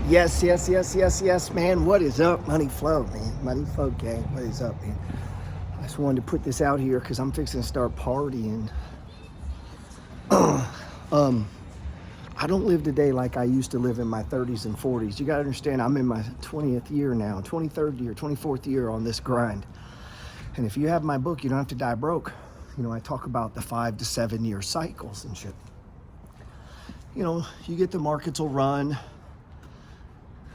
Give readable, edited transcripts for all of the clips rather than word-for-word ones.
Yes, man. What is up, Money Flow, man? Money Flow gang. What is up, man? I just wanted to put this out here because I'm fixing to start partying. I don't live today like I used to live in my 30s and 40s. You got to understand, I'm in my 20th year now, 23rd year, 24th year on this grind. And if you have my book, you don't have to die broke. You know, I talk about the 5 to 7 year cycles and shit. You know, you get the markets will run,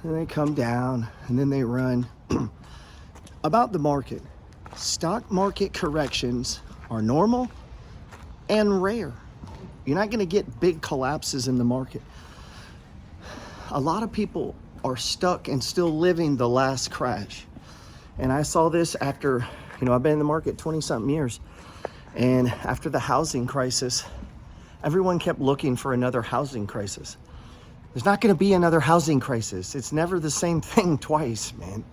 and they come down, and then they run. About the market, stock market corrections are normal and rare. You're not going to get big collapses in the market. A lot of people are stuck and still living the last crash. And I saw this after, I've been in the market 20-something years. And after the housing crisis, everyone kept looking for another housing crisis. There's not going to be another housing crisis. It's never the same thing twice, man.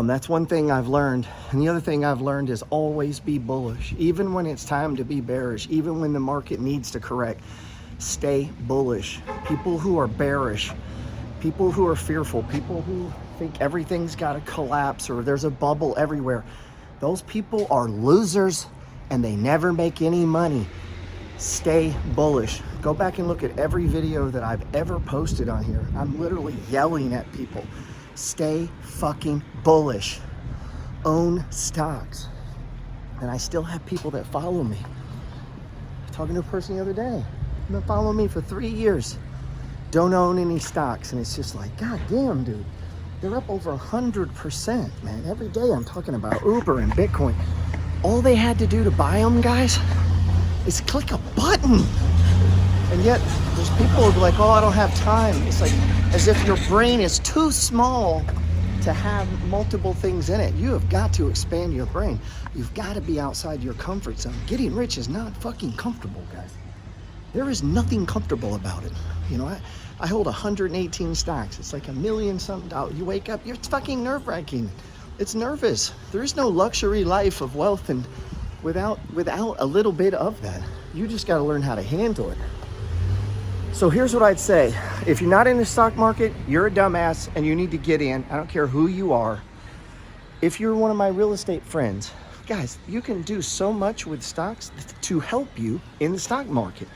That's one thing I've learned. And the other thing I've learned is always be bullish. Even when it's time to be bearish, even when the market needs to correct, stay bullish. People who are bearish, people who are fearful, people who think everything's got to collapse or there's a bubble everywhere, those people are losers and they never make any money. Stay bullish. Go back and look at every video that I've ever posted on here. I'm literally yelling at people. Stay fucking bullish. Own stocks. And I still have people that follow me. I was talking to a person the other day. They've been following me for 3 years. Don't own any stocks. And it's just like, God damn, dude. They're up over 100%, man. Every day I'm talking about Uber and Bitcoin. All they had to do to buy them, guys, is click a button. And yet there's people who are like, oh, I don't have time. It's like as if your brain is too small to have multiple things in it. You have got to expand your brain. You've got to be outside your comfort zone. Getting rich is not fucking comfortable, guys. There is nothing comfortable about it. I hold 118 stocks. It's like $1 million something. You wake up, it's fucking nerve-wracking. It's nervous. There is no luxury life of wealth and without a little bit of that. You just got to learn how to handle it. So here's what I'd say. If you're not in the stock market, you're a dumbass and you need to get in. I don't care who you are. If you're one of my real estate friends, guys, you can do so much with stocks to help you in the stock market.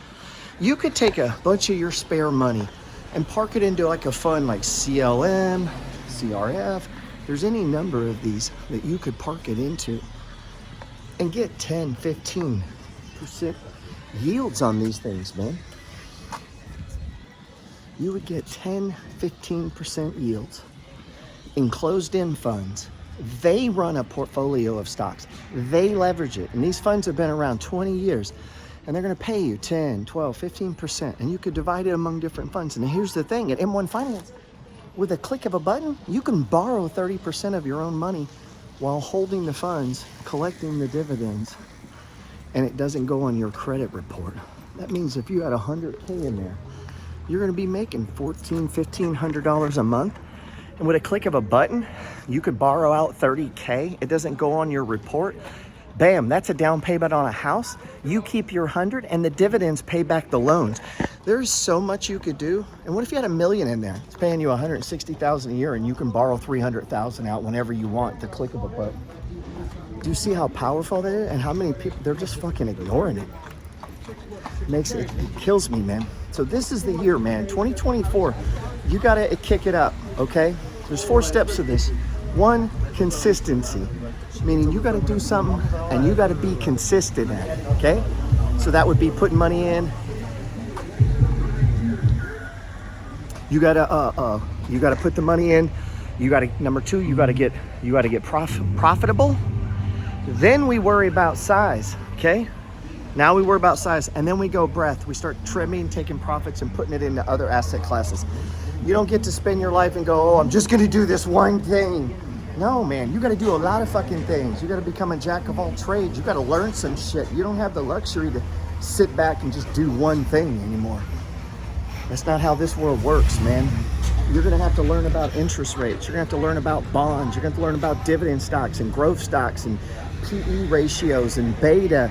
You could take a bunch of your spare money and park it into like a fund like CLM, CRF. There's any number of these that you could park it into and get 10, 15% yields on these things, man. You would get 10, 15% yields in closed-end funds. They run a portfolio of stocks. They leverage it. And these funds have been around 20 years. And they're going to pay you 10, 12, 15%. And you could divide it among different funds. And here's the thing. At M1 Finance, with a click of a button, you can borrow 30% of your own money while holding the funds, collecting the dividends. And it doesn't go on your credit report. That means if you had $100K in there, you're going to be making $1,400, $1,500 a month. And with a click of a button, you could borrow out $30K. It doesn't go on your report. Bam, that's a down payment on a house. You keep your 100 and the dividends pay back the loans. There's so much you could do. And what if you had $1 million in there? It's paying you $160,000 a year and you can borrow $300,000 out whenever you want, the click of a button. Do you see how powerful that is? And how many people, they're just fucking ignoring it. It kills me, man. So this is the year, man, 2024. You got to kick it up, okay? There's 4 steps to this. 1, consistency, meaning you got to do something and you got to be consistent at it, okay? So that would be putting money in. You got to put the money in. You got to, number 2, you got to get profitable. Then we worry about size, okay? Now we worry about size, and then we go breadth. We start trimming, taking profits, and putting it into other asset classes. You don't get to spend your life and go, oh, I'm just going to do this one thing. No, man, you got to do a lot of fucking things. You got to become a jack of all trades. You got to learn some shit. You don't have the luxury to sit back and just do one thing anymore. That's not how this world works, man. You're going to have to learn about interest rates. You're going to have to learn about bonds. You're going to have to learn about dividend stocks and growth stocks and PE ratios and beta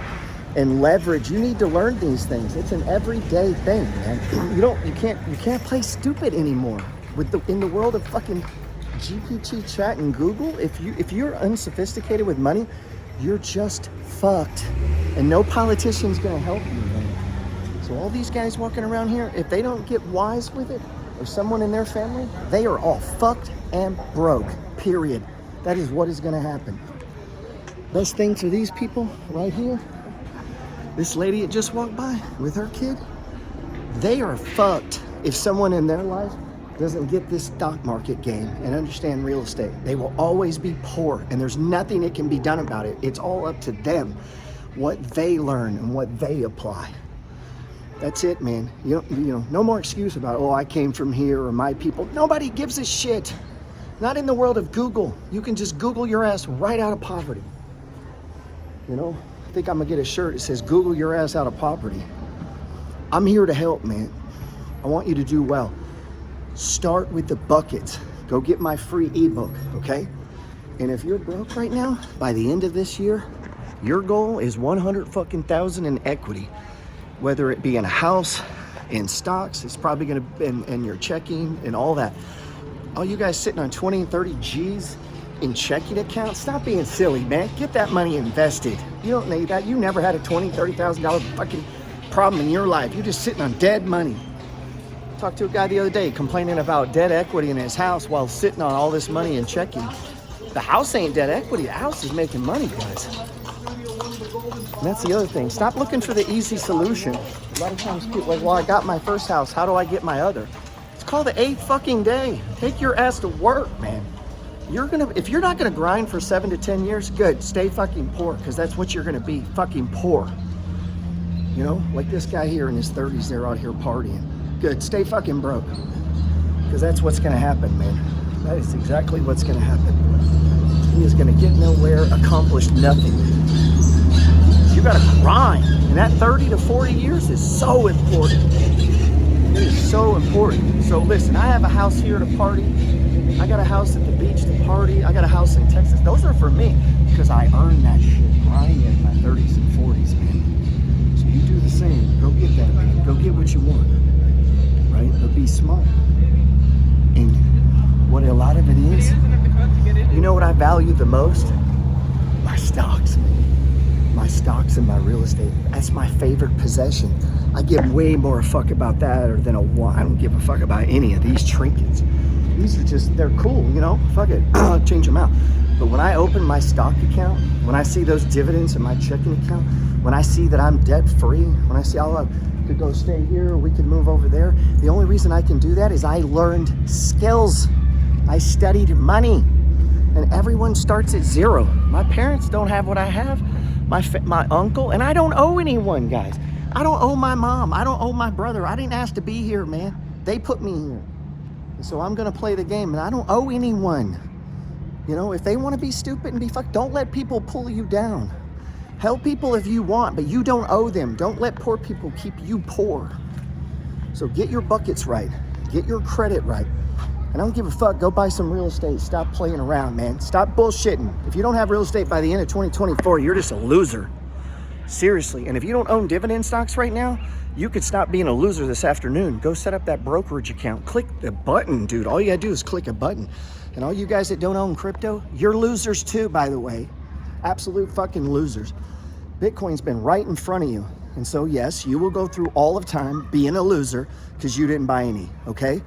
and leverage. You need to learn these things. It's an everyday thing, man. You can't play stupid anymore. in the world of fucking GPT chat and Google, if you're unsophisticated with money, you're just fucked. And no politician's gonna help you, man. So all these guys walking around here, if they don't get wise with it, or someone in their family, they are all fucked and broke, period. That is what is gonna happen. Best thing for these people right here, this lady that just walked by with her kid, they are fucked if someone in their life doesn't get this stock market game and understand real estate. They will always be poor, and there's nothing that can be done about it. It's all up to them, what they learn and what they apply. That's it, man. You know, no more excuse about, oh, I came from here or my people. Nobody gives a shit. Not in the world of Google. You can just Google your ass right out of poverty. You know, I think I'm gonna get a shirt that says Google your ass out of poverty. I'm here to help, man. I want you to do well. Start with the buckets. Go get my free ebook, okay? And if you're broke right now, by the end of this year, your goal is 100,000 in equity. Whether it be in a house, in stocks, it's probably gonna be in your checking and all that. All you guys sitting on 20 and 30 G's in checking accounts, stop being silly, man. Get that money invested. You don't need that. You never had a $20,000, $30,000 fucking problem in your life. You're just sitting on dead money. Talked to a guy the other day complaining about dead equity in his house while sitting on all this money in checking. The house ain't dead equity. The house is making money, guys. And that's the other thing. Stop looking for the easy solution. A lot of times people are like, well, I got my first house. How do I get my other? It's called the 8th fucking day. Take your ass to work, man. If you're not gonna grind for 7 to 10 years, good. Stay fucking poor, because that's what you're gonna be, fucking poor. You know, like this guy here in his 30s, they're out here partying. Good, stay fucking broke, because that's what's gonna happen, man. That is exactly what's gonna happen. He is gonna get nowhere, accomplish nothing. You gotta grind, and that 30 to 40 years is so important. It is so important. So listen, I have a house here to party. I got a house at the beach to party. I got a house in Texas. Those are for me, because I earned that shit grinding in my 30s and 40s, man. So you do the same. Go get that, man. Go get what you want, right? But be smart. And what a lot of it is, you know what I value the most? My stocks, man. My stocks and my real estate. That's my favorite possession. I give way more a fuck about that than a watch. I don't give a fuck about any of these trinkets. These are just, they're cool, you know? Fuck it, I'll change them out. But when I open my stock account, when I see those dividends in my checking account, when I see that I'm debt free, when I see, oh, I could go stay here, or we could move over there. The only reason I can do that is I learned skills. I studied money. And everyone starts at zero. My parents don't have what I have. My uncle, and I don't owe anyone, guys. I don't owe my mom. I don't owe my brother. I didn't ask to be here, man. They put me here. And so I'm gonna play the game, and I don't owe anyone. You know, if they wanna be stupid and be fucked, don't let people pull you down. Help people if you want, but you don't owe them. Don't let poor people keep you poor. So get your buckets right. Get your credit right. And I don't give a fuck, go buy some real estate. Stop playing around, man. Stop bullshitting. If you don't have real estate by the end of 2024, you're just a loser. Seriously. And if you don't own dividend stocks right now, you could stop being a loser this afternoon. Go set up that brokerage account. Click the button, dude. All you gotta do is click a button. And all you guys that don't own crypto, you're losers too, by the way. Absolute fucking losers. Bitcoin's been right in front of you. And so yes, you will go through all of time being a loser because you didn't buy any, okay?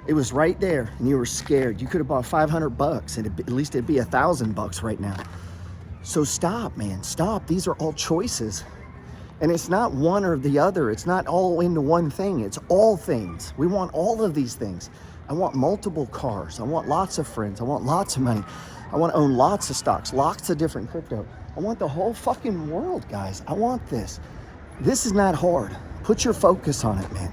It was right there and you were scared. You could have bought $500 and at least it'd be $1,000 right now. So stop, man, stop. These are all choices. And it's not one or the other. It's not all into one thing. It's all things. We want all of these things. I want multiple cars. I want lots of friends. I want lots of money. I want to own lots of stocks, lots of different crypto. I want the whole fucking world, guys. I want this. This is not hard. Put your focus on it, man.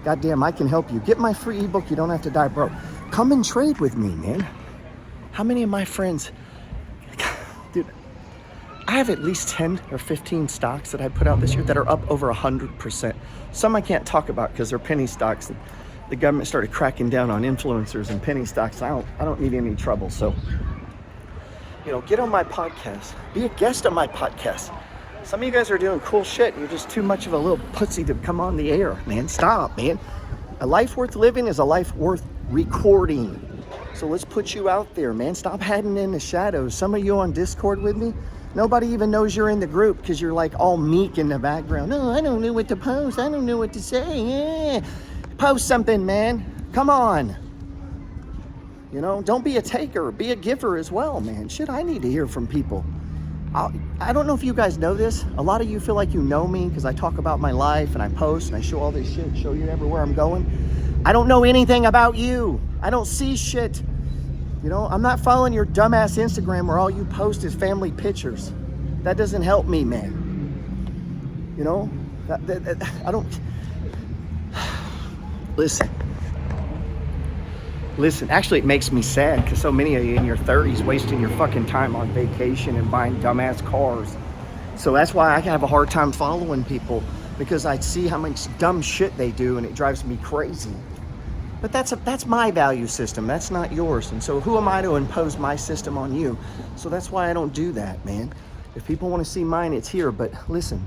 Goddamn, I can help you. Get my free ebook. You don't have to die broke. Come and trade with me, man. How many of my friends, dude, I have at least 10 or 15 stocks that I put out this year that are up over 100%. Some I can't talk about because they're penny stocks. The government started cracking down on influencers and penny stocks. I don't need any trouble. So, you know, get on my podcast. Be a guest on my podcast. Some of you guys are doing cool shit. You're just too much of a little pussy to come on the air, man. Stop, man. A life worth living is a life worth recording. So let's put you out there, man. Stop hiding in the shadows. Some of you on Discord with me, nobody even knows you're in the group because you're like all meek in the background. No, I don't know what to post. I don't know what to say. Post something, man. Come on. You know, don't be a taker. Be a giver as well, man. Shit, I need to hear from people. I don't know if you guys know this. A lot of you feel like you know me because I talk about my life and I post and I show all this shit, show you everywhere I'm going. I don't know anything about you. I don't see shit. You know, I'm not following your dumbass Instagram where all you post is family pictures. That doesn't help me, man. You know, I don't. Listen, actually it makes me sad because so many of you in your 30s wasting your fucking time on vacation and buying dumbass cars. So that's why I have a hard time following people, because I see how much dumb shit they do and it drives me crazy. But that's my value system. That's not yours. And so who am I to impose my system on you? So that's why I don't do that, man. If people want to see mine, it's here. But listen,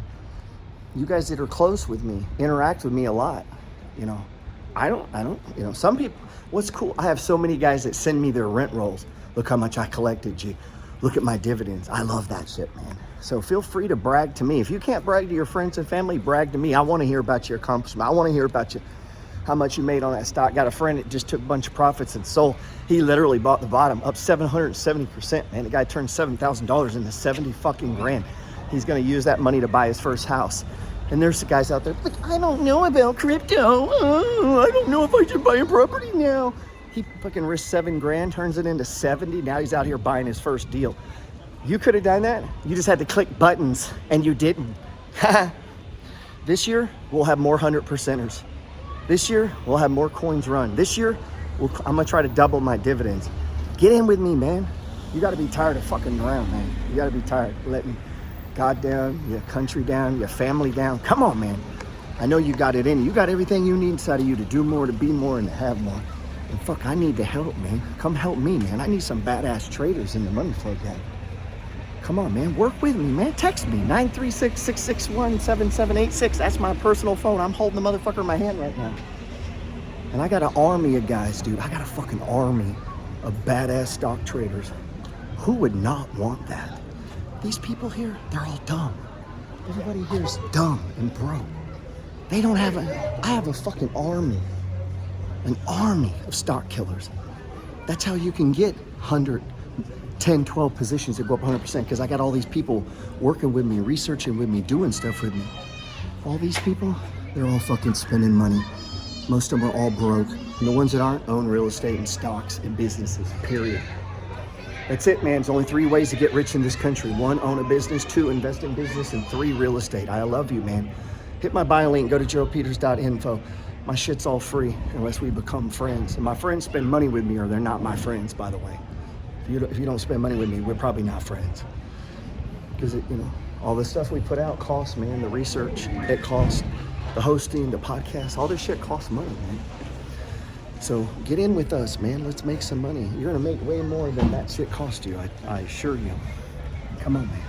you guys that are close with me interact with me a lot. You know, I don't, you know, some people, what's cool, I have so many guys that send me their rent rolls. Look how much I collected, G. Look at my dividends. I love that shit, man. So feel free to brag to me. If you can't brag to your friends and family, brag to me. I want to hear about your accomplishment. I want to hear about you. How much you made on that stock. Got a friend that just took a bunch of profits and sold. He literally bought the bottom up 770%, man. The guy turned $7,000 into 70 fucking grand. He's going to use that money to buy his first house. And there's the guys out there, like, I don't know about crypto. Oh, I don't know if I should buy a property now. He fucking risked $7 grand, turns it into 70. Now he's out here buying his first deal. You could have done that. You just had to click buttons and you didn't. This year, we'll have more 100%ers. This year, we'll have more coins run. This year, I'm gonna try to double my dividends. Get in with me, man. You gotta be tired of fucking around, man. You gotta be tired of letting God down, your country down, your family down. Come on, man. I know you got it in you. You got everything you need inside of you to do more, to be more, and to have more. And fuck, I need the help, man. Come help me, man. I need some badass traders in the money flow gang. Come on, man. Work with me, man. Text me, 936-661-7786. That's my personal phone. I'm holding the motherfucker in my hand right now. And I got an army of guys, dude. I got a fucking army of badass stock traders. Who would not want that? These people here, they're all dumb. Everybody here is dumb and broke. They don't have I have a fucking army. An army of stock killers. That's how you can get 100, 10, 12 positions that go up 100%, because I got all these people working with me, researching with me, doing stuff with me. All these people, they're all fucking spending money. Most of them are all broke. And the ones that aren't own real estate and stocks and businesses, period. That's it, man. There's only 3 ways to get rich in this country. 1, own a business. 2, invest in business. And 3, real estate. I love you, man. Hit my bio link. Go to geraldpeters.info. My shit's all free unless we become friends. And my friends spend money with me, or they're not my friends, by the way. If you don't spend money with me, we're probably not friends. Because, you know, all the stuff we put out costs, man. The research, it costs. The hosting, the podcast, all this shit costs money, man. So get in with us, man. Let's make some money. You're going to make way more than that shit cost you. I assure you. Come on, man.